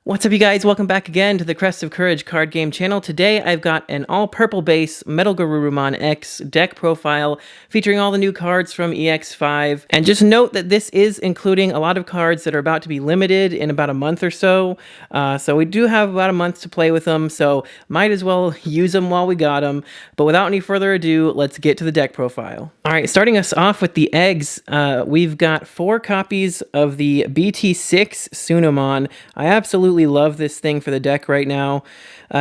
What's up, you guys? Welcome back again to the Crest of Courage card game channel. Today I've got an all-purple base Metalgarurumon X deck profile featuring all the new cards from EX5. And just note that this is including a lot of cards that are about to be limited in about a month or so. So we do have about a month to play with them, so might as well use them while we got them. But without any further ado, let's get to the deck profile. All right, starting us off with the eggs, we've got 4 copies of the BT6 Sunon. I absolutely love this thing for the deck right now.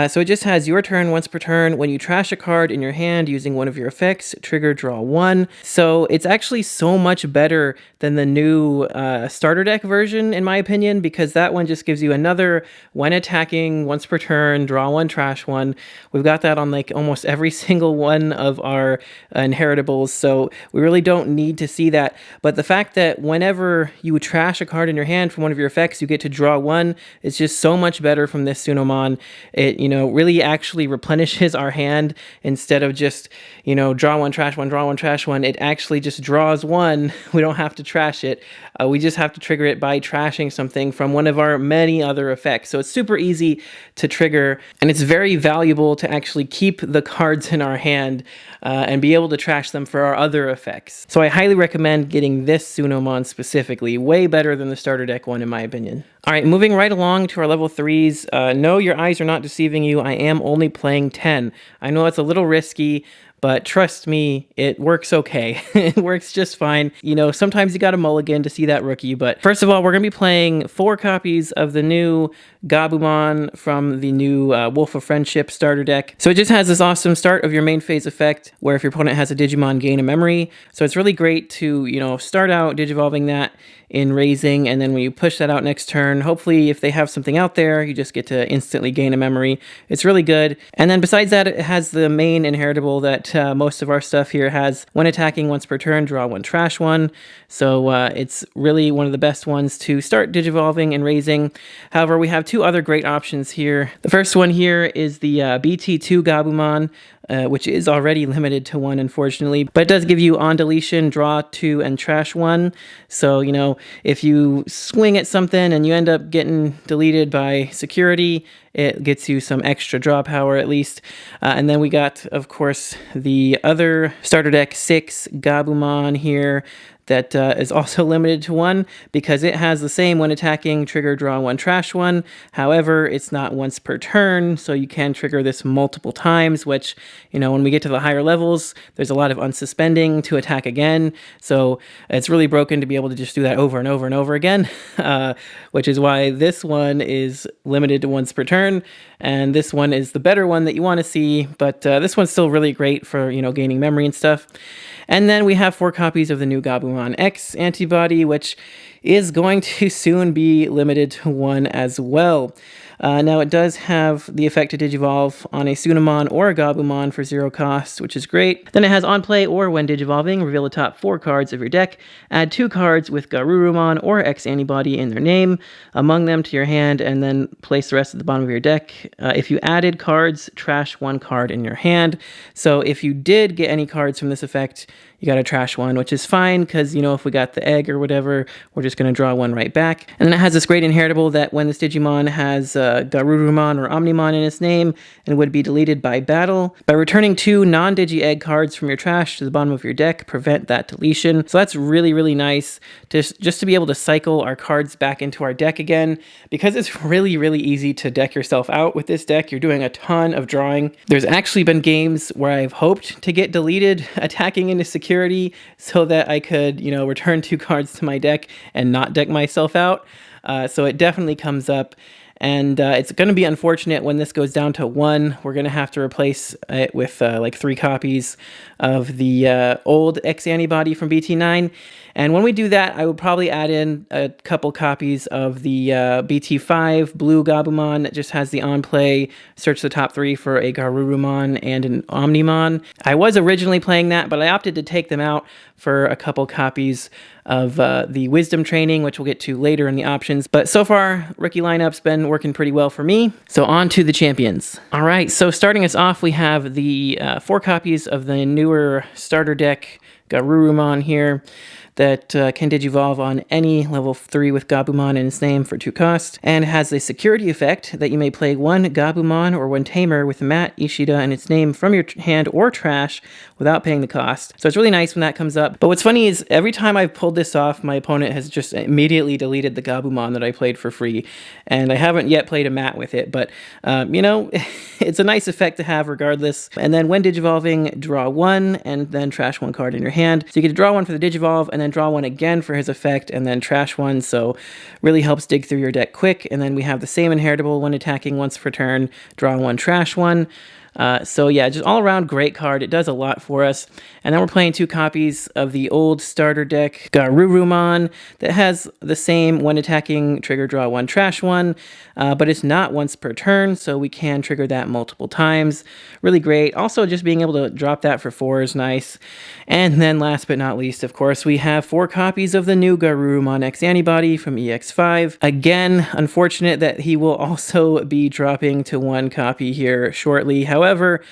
So it just has your turn once per turn. When you trash a card in your hand using one of your effects, trigger draw 1. So it's actually so much better than the new starter deck version, in my opinion, because that one just gives you another when attacking once per turn, draw 1, trash 1. We've got that on like almost every single one of our inheritables, so we really don't need to see that. But the fact that whenever you trash a card in your hand from one of your effects, you get to draw 1, it's just so much better from this Sunon. It, really actually replenishes our hand instead of just, draw 1, trash 1, draw 1, trash 1. It actually just draws 1. We don't have to trash it. We just have to trigger it by trashing something from one of our many other effects. So it's super easy to trigger, and it's very valuable to actually keep the cards in our hand and be able to trash them for our other effects. So I highly recommend getting this Sunon specifically. Way better than the starter deck one, in my opinion. All right, moving right along to our level 3s. No, your eyes are not deceiving you. I am only playing 10. I know it's a little risky, but trust me, it works okay. It works just fine. Sometimes you got a mulligan to see that rookie, but first of all, we're going to be playing 4 copies of the new Gabumon from the new Wolf of Friendship starter deck. So it just has this awesome start of your main phase effect, where if your opponent has a Digimon, gain a memory. So it's really great to, start out Digivolving that in raising, and then when you push that out next turn, hopefully if they have something out there, you just get to instantly gain a memory. It's really good. And then besides that, it has the main inheritable that most of our stuff here has. When attacking once per turn, draw 1, trash 1. So it's really one of the best ones to start Digivolving and raising. However, we have 2 other great options here. The first one here is the BT2 Gabumon, which is already limited to 1, unfortunately, but it does give you on deletion, draw 2, and trash 1. So, if you swing at something and you end up getting deleted by security, it gets you some extra draw power at least. And then we got, of course, the other starter deck 6 Gabumon here that is also limited to 1 because it has the same when attacking, trigger, draw 1, trash 1. However, it's not once per turn, so you can trigger this multiple times, which, when we get to the higher levels, there's a lot of unsuspending to attack again. So it's really broken to be able to just do that over and over and over again, which is why this one is limited to once per turn. And this one is the better one that you want to see, but this one's still really great for, gaining memory and stuff. And then we have 4 copies of the new Gabumon X Antibody, which is going to soon be limited to 1 as well. Now, it does have the effect to Digivolve on a Sunon or a Gabumon for 0 cost, which is great. Then it has on play or when Digivolving, reveal the top 4 cards of your deck, add 2 cards with Garurumon or X Antibody in their name among them to your hand, and then place the rest at the bottom of your deck. If you added cards, trash 1 card in your hand. So if you did get any cards from this effect, you got to trash 1, which is fine because, if we got the egg or whatever, we're just going to draw 1 right back. And then it has this great inheritable that when this Digimon has Garurumon or Omnimon in its name and would be deleted by battle, by returning 2 non-Digi Egg cards from your trash to the bottom of your deck, prevent that deletion. So that's really, really nice just to be able to cycle our cards back into our deck again, because it's really, really easy to deck yourself out with this deck. You're doing a ton of drawing. There's actually been games where I've hoped to get deleted attacking into security so that I could, return 2 cards to my deck and not deck myself out. So it definitely comes up. And it's going to be unfortunate when this goes down to 1. We're going to have to replace it with like 3 copies of the old X Antibody from BT9. And when we do that, I would probably add in a couple copies of the BT5 Blue Gabumon that just has the on-play, search the top 3 for a Garurumon and an Omnimon. I was originally playing that, but I opted to take them out for a couple copies of the Wisdom Training, which we'll get to later in the options. But so far, rookie lineup's been working pretty well for me. So on to the champions. All right, so starting us off, we have the 4 copies of the newer starter deck Garurumon here that can digivolve on any level 3 with Gabumon in its name for 2 cost, and has a security effect that you may play 1 Gabumon or 1 Tamer with Mat Ishida in its name from your hand or trash without paying the cost. So it's really nice when that comes up. But what's funny is every time I've pulled this off, my opponent has just immediately deleted the Gabumon that I played for free, and I haven't yet played a Mat with it, but you know, it's a nice effect to have regardless. And then when digivolving, draw 1 and then trash 1 card in your hand. So you get to draw 1 for the digivolve and then draw 1 again for his effect and then trash 1, so really helps dig through your deck quick. And then we have the same inheritable when attacking once per turn, draw 1, trash 1. So yeah, just all around great card. It does a lot for us. And then we're playing 2 copies of the old starter deck Garurumon that has the same when attacking trigger draw 1, trash 1, but it's not once per turn, so we can trigger that multiple times. Really great. Also, just being able to drop that for 4 is nice. And then last but not least, of course, we have 4 copies of the new Garurumon X Antibody from EX5. Again, unfortunate that he will also be dropping to 1 copy here shortly. However,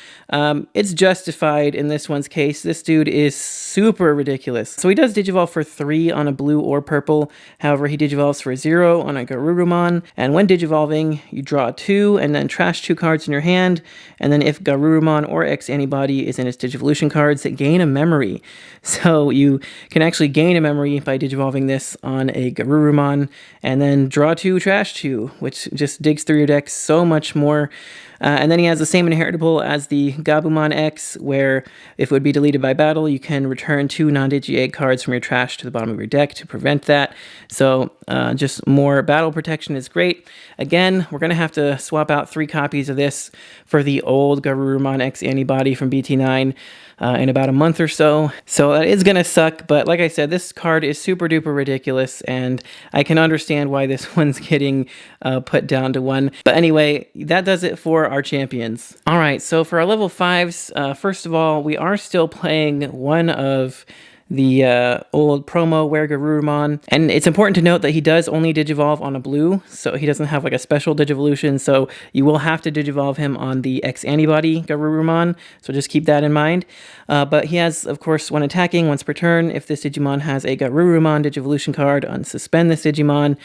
it's justified in this one's case. This dude is super ridiculous. So he does digivolve for 3 on a blue or purple. However, he digivolves for 0 on a Garurumon. And when digivolving, you draw 2 and then trash 2 cards in your hand. And then if Garurumon or X Antibody is in its Digivolution cards, gain a memory. So you can actually gain a memory by digivolving this on a Garurumon and then draw 2, trash 2, which just digs through your deck so much more. And then he has the same inheritable as the Gabumon X, where if it would be deleted by battle, you can return 2 non-digi egg cards from your trash to the bottom of your deck to prevent that. So just more battle protection is great. Again, we're going to have to swap out 3 copies of this for the old Garurumon X Antibody from BT9 in about a month or so. So that is going to suck, but like I said, this card is super duper ridiculous, and I can understand why this one's getting put down to 1. But anyway, that does it for our champions. All right, so for our level 5s, first of all, we are still playing one of the old promo Garurumon, and it's important to note that he does only digivolve on a blue, so he doesn't have like a special digivolution, so you will have to digivolve him on the X Antibody Garurumon, so just keep that in mind. But he has, of course, when attacking once per turn, if this Digimon has a Garurumon digivolution card, unsuspend this Digimon.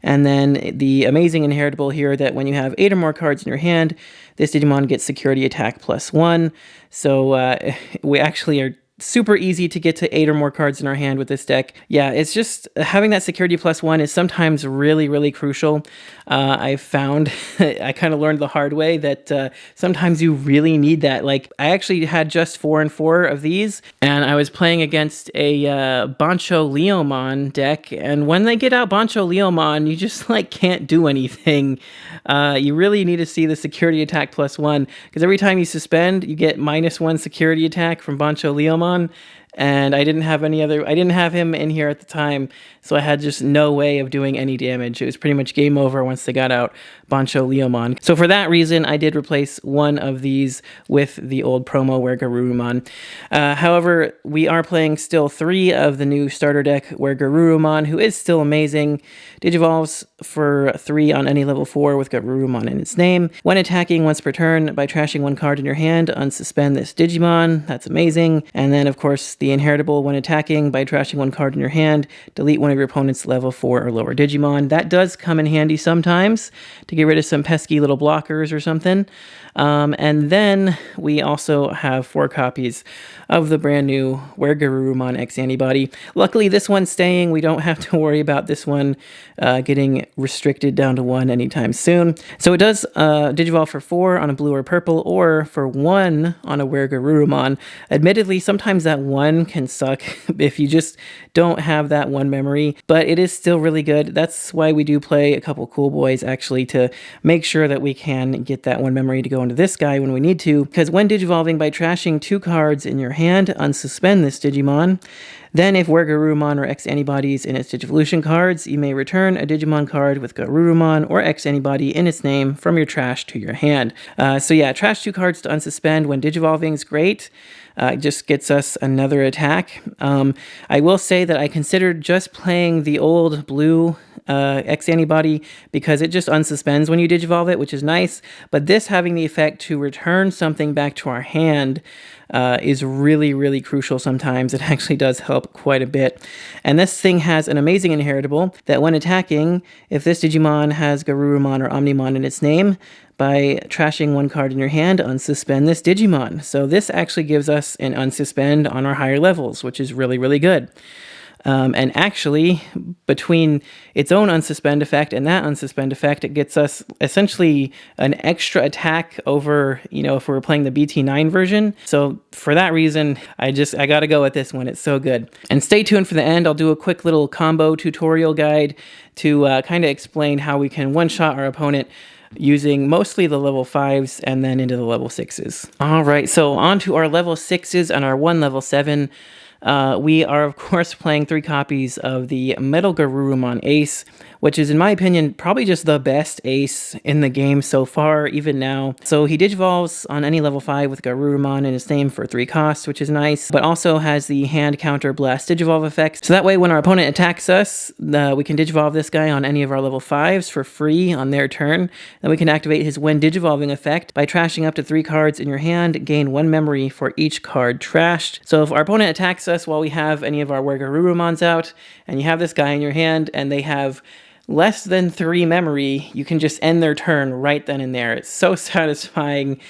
And then the amazing inheritable here that when you have 8 or more cards in your hand, this Digimon gets security attack +1. So we actually are super easy to get to 8 or more cards in our hand with this deck. Yeah, it's just having that security +1 is sometimes really, really crucial. I've found, I kind of learned the hard way that sometimes you really need that. Like, I actually had just 4 and 4 of these, and I was playing against a Bancho Leomon deck, and when they get out Bancho Leomon, you just like can't do anything. You really need to see the security attack +1, because every time you suspend, you get -1 security attack from Bancho Leomon. And I didn't have him in here at the time, so I had just no way of doing any damage. It was pretty much game over once they got out Bancho Leomon. So for that reason, I did replace one of these with the old promo Garurumon. However, we are playing still 3 of the new starter deck Garurumon, who is still amazing. Digivolves for 3 on any level 4 with Garurumon in its name. When attacking once per turn by trashing 1 card in your hand, unsuspend this Digimon. That's amazing. And then, of course, the inheritable when attacking by trashing 1 card in your hand, delete one of your opponent's level 4 or lower Digimon. That does come in handy sometimes to get rid of some pesky little blockers or something. And then we also have 4 copies of the brand new Garurumon X Antibody. Luckily, this one's staying. We don't have to worry about this one getting restricted down to 1 anytime soon. So it does digivolve for 4 on a blue or purple, or for 1 on a Garurumon. Admittedly, sometimes that 1 can suck if you just don't have that 1 memory, but it is still really good. That's why we do play a couple cool boys, actually, to make sure that we can get that 1 memory to go into this guy when we need to, because when digivolving by trashing 2 cards in your hand, unsuspend this Digimon. Then if Garurumon or X Antibodies in its Digivolution cards, you may return a Digimon card with Garurumon or X Antibody in its name from your trash to your hand. So yeah, trash 2 cards to unsuspend when digivolving is great. It just gets us another attack. I will say that I considered just playing the old blue X Antibody because it just unsuspends when you digivolve it, which is nice. But this having the effect to return something back to our hand is really, really crucial sometimes. It actually does help quite a bit. And this thing has an amazing inheritable that when attacking, if this Digimon has Garurumon or Omnimon in its name, by trashing one card in your hand, unsuspend this Digimon. So this actually gives us an unsuspend on our higher levels, which is really, really good. And actually, between its own unsuspend effect and that unsuspend effect, it gets us essentially an extra attack over, if we were playing the BT9 version. So for that reason, I got to go with this one. It's so good. And stay tuned for the end. I'll do a quick little combo tutorial guide to kind of explain how we can one-shot our opponent using mostly the level 5s and then into the level 6s. All right, so on to our level 6s and our 1 level 7. We are, of course, playing 3 copies of the Metalgarurumon Ace, which is, in my opinion, probably just the best ace in the game so far, even now. So he digivolves on any level 5 with Garurumon in his name for 3 costs, which is nice, but also has the hand counter blast digivolve effect. So that way, when our opponent attacks us, we can digivolve this guy on any of our level 5s for free on their turn. Then we can activate his when digivolving effect by trashing up to 3 cards in your hand, gain 1 memory for each card trashed. So if our opponent attacks us while we have any of our Garurumons out, and you have this guy in your hand, and they have less than 3 memory, you can just end their turn right then and there. It's so satisfying.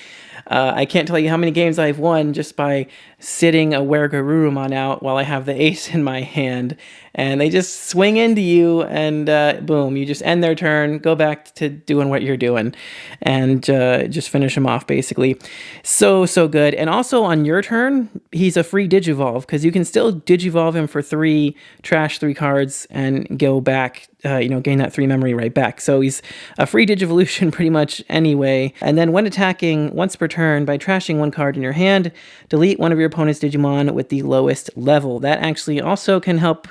I can't tell you how many games I've won just by sitting a Garurumon out while I have the ace in my hand, and they just swing into you, and boom, you just end their turn, go back to doing what you're doing, and just finish them off, basically. So good. And also on your turn, he's a free digivolve, because you can still digivolve him for 3, trash 3 cards, and go back, gain that 3 memory right back. So he's a free digivolution pretty much anyway. And then when attacking once per turn, by trashing 1 card in your hand, delete one of your opponent's Digimon with the lowest level. That actually also can help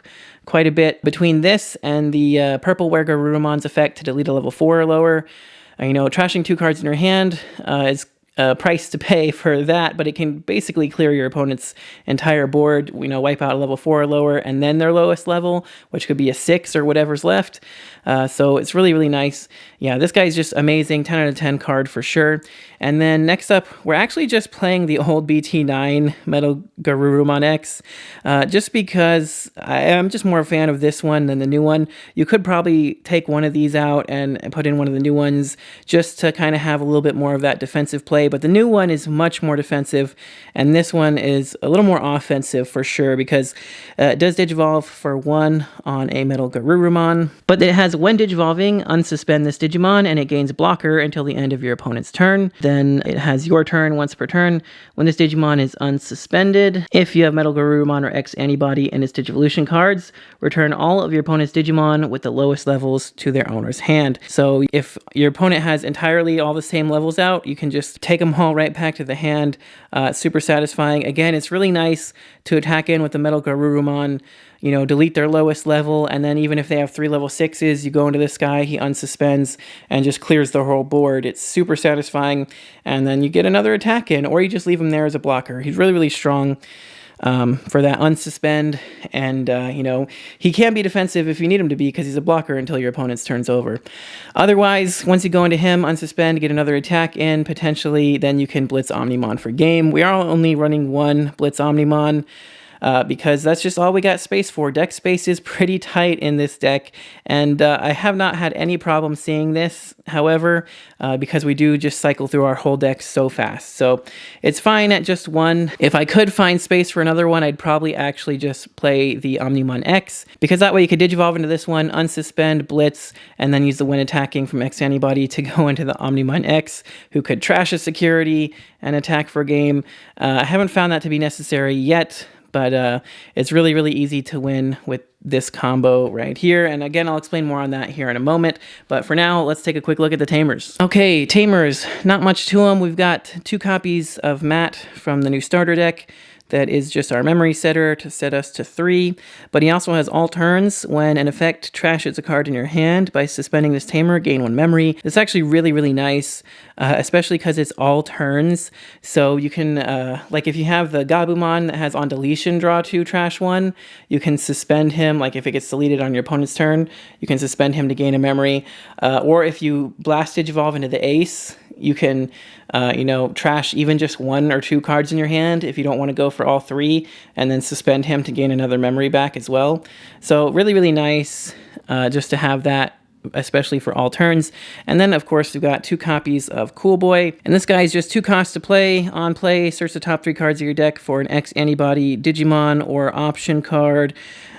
quite a bit. Between this and the purple Garurumon's effect to delete a level 4 or lower, trashing 2 cards in your hand is a price to pay for that, but it can basically clear your opponent's entire board, wipe out a level 4 or lower, and then their lowest level, which could be a 6 or whatever's left. So it's really, really nice. Yeah, this guy's just amazing, 10 out of 10 card for sure. And then next up, we're actually just playing the old BT9 Metalgarurumon X, just because I am just more a fan of this one than the new one. You could probably take one of these out and put in one of the new ones just to kind of have a little bit more of that defensive play, but the new one is much more defensive, and this one is a little more offensive for sure, because it does digivolve for 1 on a Metalgarurumon, but it has when digivolving, unsuspend this Digimon, and it gains blocker until the end of your opponent's turn. Then it has your turn once per turn when this Digimon is unsuspended. If you have Metalgarurumon or X Antibody in its Digivolution cards, return all of your opponent's Digimon with the lowest levels to their owner's hand. So if your opponent has entirely all the same levels out, you can just take them all right back to the hand. Super satisfying. Again, it's really nice to attack in with the Metalgarurumon, delete their lowest level, and then even if they have 3 level 6s, you go into this guy, he unsuspends, and just clears the whole board. It's super satisfying, and then you get another attack in, or you just leave him there as a blocker. He's really, really strong for that unsuspend, and, he can be defensive if you need him to be, because he's a blocker until your opponent's turn's over. Otherwise, once you go into him, unsuspend, get another attack in, potentially, then you can Blitz Omnimon for game. We are only running 1 Blitz Omnimon, because that's just all we got space for. Deck space is pretty tight in this deck, and I have not had any problem seeing this, however, because we do just cycle through our whole deck so fast. So it's fine at just 1. If I could find space for another one, I'd probably actually just play the Omnimon X, because that way you could digivolve into this one, unsuspend, blitz, and then use the when attacking from X Antibody to go into the Omnimon X, who could trash a security and attack for game. I haven't found that to be necessary yet, but it's really, really easy to win with this combo right here. And again, I'll explain more on that here in a moment. But for now, let's take a quick look at the Tamers. Okay, Tamers, not much to them. We've got 2 copies of Matt from the new starter deck. that is just our memory setter to set us to 3, but he also has all turns. When an effect trashes a card in your hand, by suspending this Tamer, gain 1 memory. It's actually really, really nice, especially because it's all turns. So you can, like if you have the Gabumon that has on deletion draw 2, trash 1, you can suspend him, like if it gets deleted on your opponent's turn, you can suspend him to gain a memory. Or if you blast Digivolve into the ace, you can, you know, trash even just 1 or 2 cards in your hand if you don't want to go for all 3, and then suspend him to gain another memory back as well. So really, really nice just to have that, especially for all turns. And then, of course, we've got 2 copies of Cool Boy. And this guy is just 2 costs to play. On play, search the top 3 cards of your deck for an X Antibody Digimon or option card.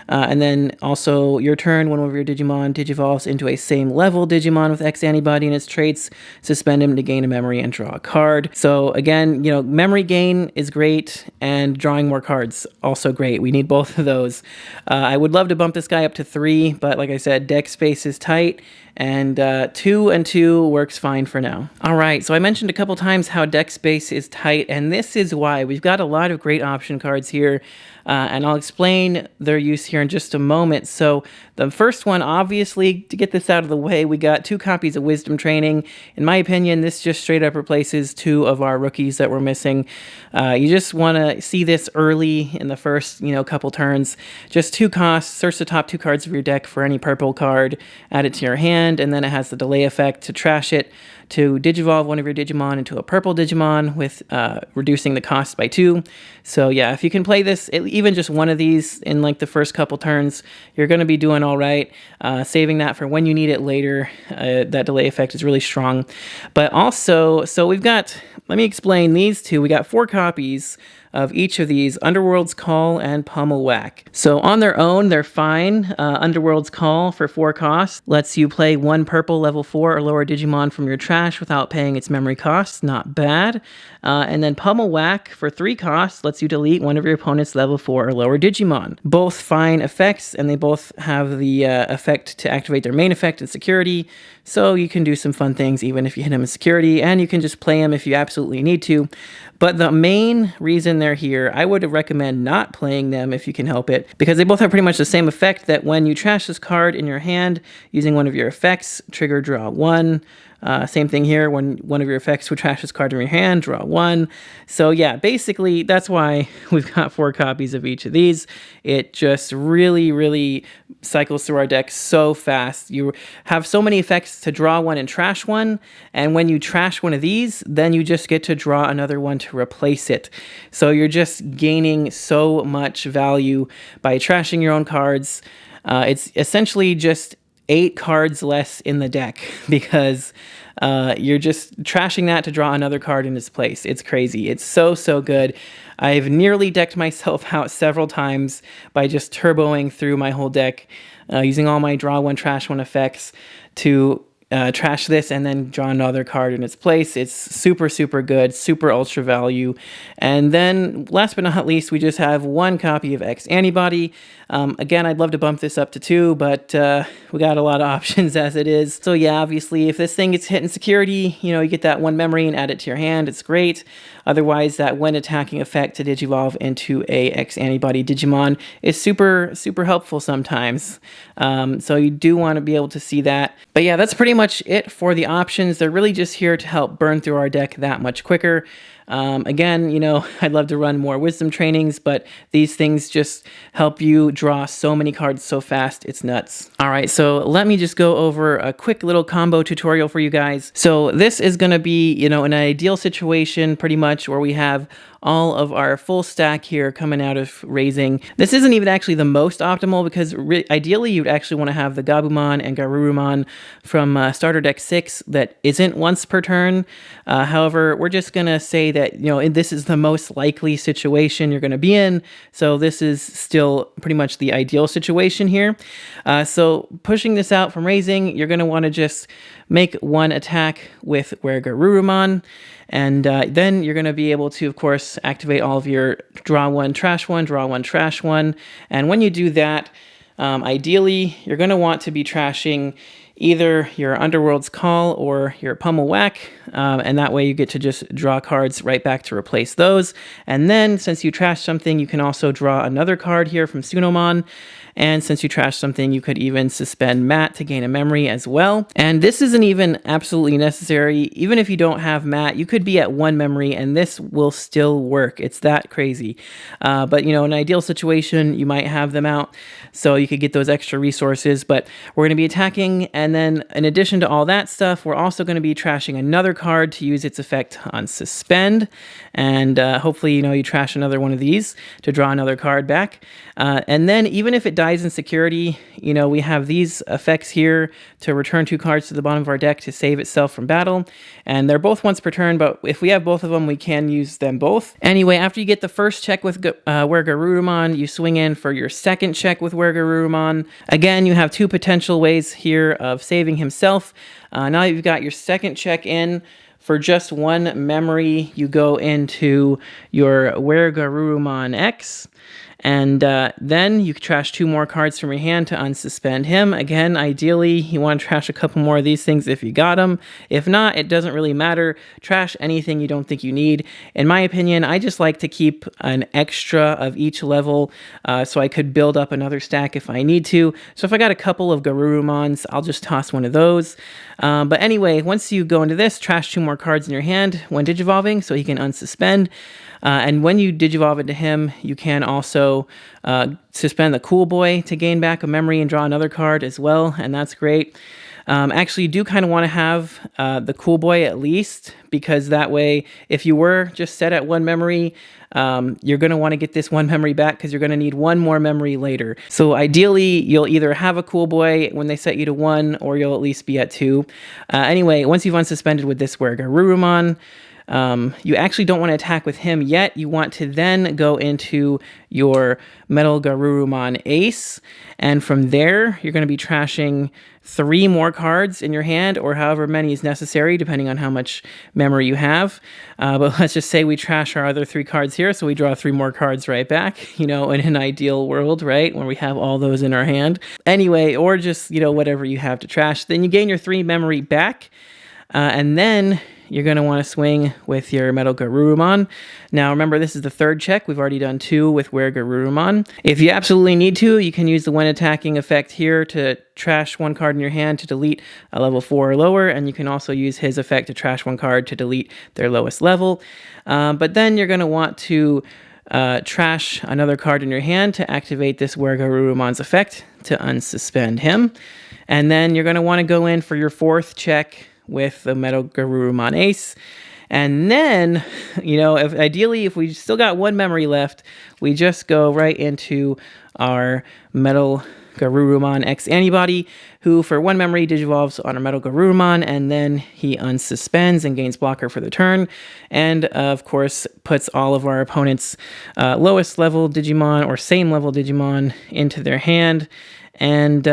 And then also your turn, one of your Digimon digivolves into a same level Digimon with X Antibody and its traits. Suspend him to gain a memory and draw a card. So again, you know, memory gain is great, and drawing more cards also great. We need both of those. I would love to bump this guy up to 3, but like I said, deck space is tight, and 2 and 2 works fine for now. All right, so I mentioned a couple times how deck space is tight, and this is why. We've got a lot of great option cards here, and I'll explain their use here in just a moment. So the first one, obviously, to get this out of the way, we got 2 copies of Wisdom Training. In my opinion, this just straight up replaces 2 of our rookies that we're missing. You just want to see this early in the first, you know, couple turns. Just 2 costs, search the top 2 cards of your deck for any purple card, add it to your hand, and then it has the delay effect to trash it, to digivolve one of your Digimon into a purple Digimon with reducing the cost by 2. So yeah, if you can play this, even just one of these in like the first couple turns, you're going to be doing all right. Saving that for when you need it later, that delay effect is really strong. But also, so we've got, let me explain these 2. We got 4 copies of each of these, Underworld's Call and Pummel Whack. So on their own, they're fine. Underworld's Call for 4 costs lets you play 1 purple level 4 or lower Digimon from your trash without paying its memory costs. Not bad. And then Pummel Whack for 3 costs lets you delete one of your opponent's level 4 or lower Digimon. Both fine effects, and they both have the effect to activate their main effect in security, so you can do some fun things even if you hit them in security, and you can just play them if you absolutely need to. But the main reason they're here, I would recommend not playing them if you can help it, because they both have pretty much the same effect, that when you trash this card in your hand using one of your effects, trigger draw 1. Same thing here, when one of your effects would trash this card in your hand, draw 1. So yeah, basically that's why we've got 4 copies of each of these. It just really, really cycles through our deck so fast. You have so many effects to draw 1 and trash 1, and when you trash one of these, then you just get to draw another one to replace it. So you're just gaining so much value by trashing your own cards. It's essentially just 8 cards less in the deck, because you're just trashing that to draw another card in its place. It's crazy. It's so, so good. I've nearly decked myself out several times by just turboing through my whole deck, using all my draw 1, trash 1 effects to trash this and then draw another card in its place. It's super, super good, super ultra value. And then last but not least, we just have 1 copy of X Antibody. Again, I'd love to bump this up to 2, but we got a lot of options as it is. So yeah, obviously, if this thing gets hit in security, you know, you get that 1 memory and add it to your hand. It's great. Otherwise, that when attacking effect to digivolve into a X Antibody Digimon is super, super helpful sometimes. So you do want to be able to see that. But yeah, that's pretty much it for the options. They're really just here to help burn through our deck that much quicker. Again, you know, I'd love to run more wisdom trainings, but these things just help you draw so many cards so fast, it's nuts. All right, so let me just go over a quick little combo tutorial for you guys. So this is going to be, you know, an ideal situation pretty much where we have all of our full stack here coming out of raising. This isn't even actually the most optimal, because ideally you'd actually want to have the Gabumon and Garurumon from starter deck 6 that isn't once per turn. However, we're just going to say that, you know, this is the most likely situation you're going to be in, so this is still pretty much the ideal situation here. So pushing this out from raising, you're going to want to just make 1 attack with Garurumon, and then you're going to be able to, of course, activate all of your draw 1, trash 1, draw 1, trash 1. And when you do that, ideally, you're going to want to be trashing either your Underworld's Call or your Pummel Whack, and that way you get to just draw cards right back to replace those. And then since you trash something, you can also draw another card here from Sunon. And since you trash something, you could even suspend Matt to gain a memory as well. And this isn't even absolutely necessary. Even if you don't have Matt, you could be at 1 memory and this will still work. It's that crazy. But, in an ideal situation, you might have them out so you could get those extra resources. But we're going to be attacking, and then in addition to all that stuff, we're also going to be trashing another card to use its effect on Suspend. And hopefully, you trash another one of these to draw another card back. And then even if it dies in security, we have these effects here to return 2 cards to the bottom of our deck to save itself from battle. And they're both once per turn, but if we have both of them, we can use them both. Anyway, after you get the first check with Wergarurumon, you swing in for your second check with Wergarurumon. Again, you have 2 potential ways here of saving himself. Now that you've got your second check in, for just 1 memory, you go into your Wergarurumon X. And then you trash 2 more cards from your hand to unsuspend him. Again, ideally, you want to trash a couple more of these things if you got them. If not, it doesn't really matter. Trash anything you don't think you need. In my opinion, I just like to keep an extra of each level so I could build up another stack if I need to. So if I got a couple of Garurumons, I'll just toss one of those. But anyway, once you go into this, trash 2 more cards in your hand when digivolving so he can unsuspend. And when you digivolve into him, you can also suspend the Cool Boy to gain back a memory and draw another card as well, and that's great. Actually, you do kind of want to have the Cool Boy at least, because that way, if you were just set at 1 memory, you're going to want to get this 1 memory back because you're going to need 1 more memory later. So ideally, you'll either have a Cool Boy when they set you to 1, or you'll at least be at 2. Anyway, once you've unsuspended with this Wergarurumon, you actually don't want to attack with him yet. You want to then go into your Metalgarurumon Ace, and from there, you're going to be trashing 3 more cards in your hand, or however many is necessary, depending on how much memory you have. But let's just say we trash our other 3 cards here, so we draw 3 more cards right back, in an ideal world, right, where we have all those in our hand. Anyway, or just, whatever you have to trash. Then you gain your 3 memory back, and then you're going to want to swing with your Metalgarurumon. Now, remember, this is the 3rd check. We've already done 2 with Wergarurumon. If you absolutely need to, you can use the when attacking effect here to trash 1 card in your hand to delete a level 4 or lower, and you can also use his effect to trash 1 card to delete their lowest level. But then you're going to want to trash another card in your hand to activate this Wergarurumon's effect to unsuspend him. And then you're going to want to go in for your 4th check with the Metalgarurumon Ace. And then, if we still got 1 memory left, we just go right into our Metalgarurumon X Antibody, who for 1 memory digivolves on our Metalgarurumon, and then he unsuspends and gains blocker for the turn, and of course puts all of our opponent's lowest level Digimon or same level Digimon into their hand. And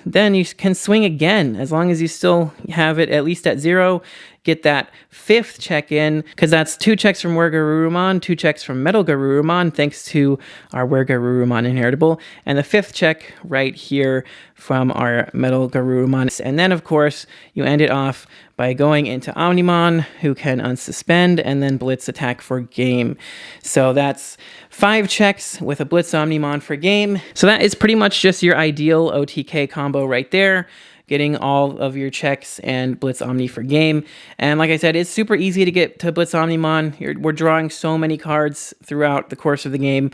then you can swing again, as long as you still have it at least at 0. Get that 5th check in, because that's 2 checks from Wergarurumon, 2 checks from Metalgarurumon, thanks to our Wergarurumon inheritable, and the 5th check right here from our Metalgarurumon. And then, of course, you end it off by going into Omnimon, who can unsuspend and then Blitz attack for game. So that's 5 checks with a Blitz Omnimon for game. So that is pretty much just your ideal OTK combo right there, getting all of your checks and Blitz Omni for game. And like I said, it's super easy to get to Blitz Omnimon. We're drawing so many cards throughout the course of the game.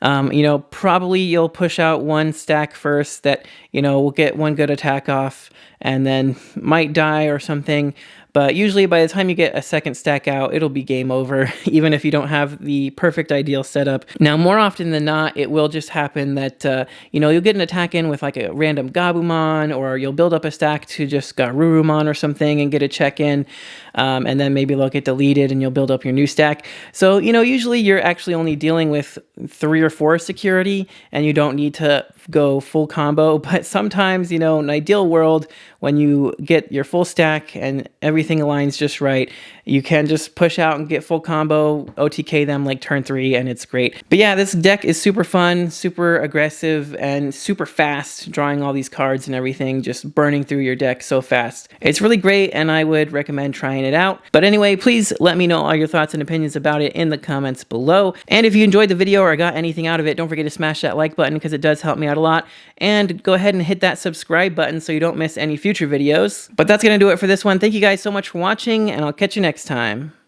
Probably you'll push out 1 stack first that, will get 1 good attack off and then might die or something. But usually by the time you get a 2nd stack out, it'll be game over, even if you don't have the perfect ideal setup. Now, more often than not, it will just happen that, you'll get an attack in with like a random Gabumon, or you'll build up a stack to just Garurumon or something and get a check in, and then maybe they'll get deleted and you'll build up your new stack. So, usually you're actually only dealing with 3 or 4 security, and you don't need to go full combo, but sometimes, in an ideal world, when you get your full stack and everything aligns just right, you can just push out and get full combo, OTK them like turn 3, and it's great. But yeah, this deck is super fun, super aggressive, and super fast, drawing all these cards and everything, just burning through your deck so fast. It's really great, and I would recommend trying it out. But anyway, please let me know all your thoughts and opinions about it in the comments below. And if you enjoyed the video or got anything out of it, don't forget to smash that like button because it does help me out a lot. And go ahead and hit that subscribe button so you don't miss any future videos. But that's going to do it for this one. Thank you guys so much for watching, and I'll catch you next time.